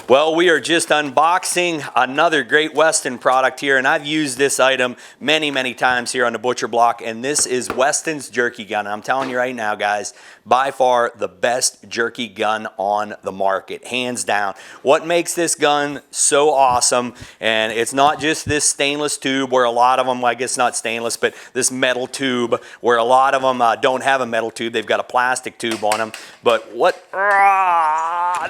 Well, we are just unboxing another great Weston product here, and I've used this item many times here on the Butcher Block, and this is Weston's jerky gun. I'm telling you right now, guys, by far the best jerky gun on the market, hands down. What makes this gun so awesome, and it's not just this stainless tube where a lot of them, I guess not stainless, but this metal tube where a lot of them don't have a metal tube. They've got a plastic tube on them. But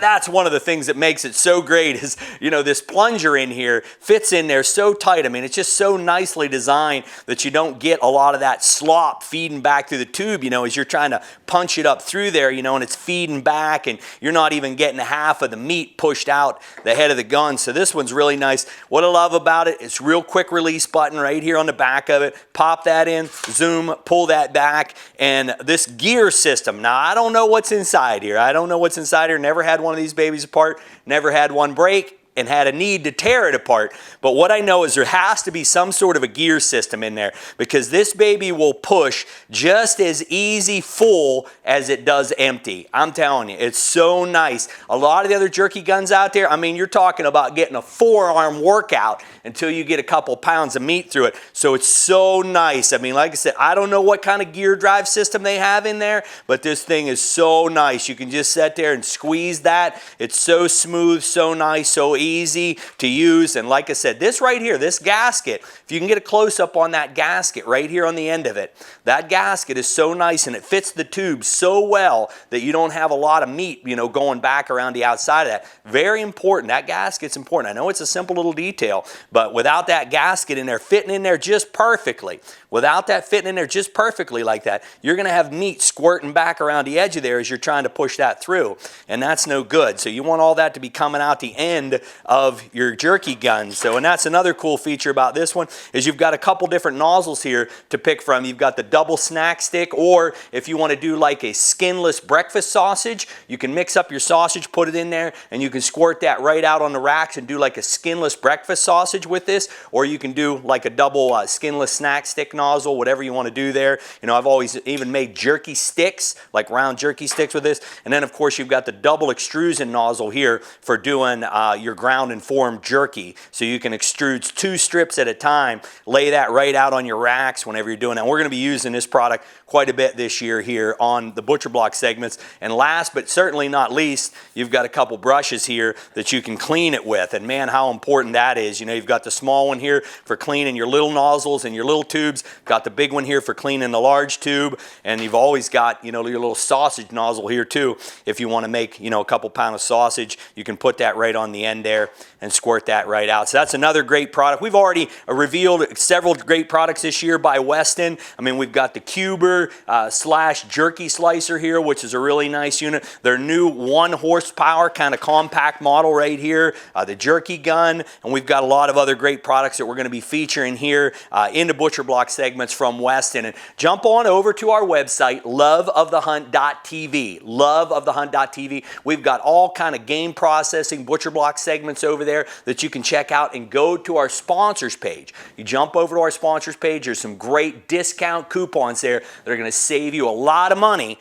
that's one of the things that makes it so great is, you know, this plunger in here fits in there so tight. I mean, it's just so nicely designed that you don't get a lot of that slop feeding back through the tube, you know, as you're trying to punch it up through there, you know, and it's feeding back and you're not even getting half of the meat pushed out the head of the gun. So this one's really nice. What I love about it, it's real quick release button right here on the back of it. Pop that in, zoom, pull that back, and this gear system. Now, I don't know what's inside here. I don't know what's inside here. Never had one of these babies apart. Never had one break and had a need to tear it apart. But what I know is there has to be some sort of a gear system in there because this baby will push just as easy full as it does empty. I'm telling you, it's so nice. A lot of the other jerky guns out there, I mean, you're talking about getting a forearm workout until you get a couple pounds of meat through it. So it's so nice. I mean, like I said, I don't know what kind of gear drive system they have in there, but this thing is so nice. You can just sit there and squeeze that. It's so smooth, so nice, so easy to use. And like I said, this right here, this gasket, if you can get a close-up on that gasket right here on the end of it, that gasket is so nice and it fits the tube so well that you don't have a lot of meat, you know, going back around the outside of that. Very important. That gasket's important. I know it's a simple little detail, but without that gasket in there, fitting in there just perfectly, without that fitting in there just perfectly like that, you're going to have meat squirting back around the edge of there as you're trying to push that through, and that's no good. So you want all that to be coming out the end of your jerky gun. So, and that's another cool feature about this one is you've got a couple different nozzles here to pick from. You've got the double snack stick, or if you want to do like a skinless breakfast sausage, you can mix up your sausage, put it in there, and you can squirt that right out on the racks and do like a skinless breakfast sausage with this, or you can do like a double skinless snack stick nozzle, whatever you want to do there. You know, I've always even made jerky sticks, like round jerky sticks with this. And then of course you've got the double extrusion nozzle here for doing your ground and formed jerky. So you can extrude 2 strips at a time, lay that right out on your racks whenever you're doing that. And we're going to be using this product quite a bit this year here on the Butcher Block segments. And last but certainly not least, you've got a couple brushes here that you can clean it with. And man, how important that is. You know, you've got the small one here for cleaning your little nozzles and your little tubes, got the big one here for cleaning the large tube, and you've always got, you know, your little sausage nozzle here too. If you want to make, you know, a couple pounds of sausage, you can put that right on the end there and squirt that right out. So that's another great product. We've already revealed several great products this year by Weston. I mean, we've got the Cuber slash jerky slicer here, which is a really nice unit. Their new 1 horsepower kind of compact model right here, the jerky gun, and we've got a lot of other great products that we're going to be featuring here in the Butcher Block segments from Weston. And jump on over to our website, loveofthehunt.tv, loveofthehunt.tv. We've got all kind of game processing Butcher Block segments over there that you can check out, and go to our sponsors page. You jump over to our sponsors page, there's some great discount coupons there that are going to save you a lot of money,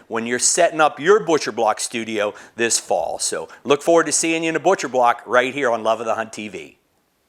when you're setting up your Butcher Block studio this fall. So look forward to seeing you in the Butcher Block right here on Love of the Hunt TV.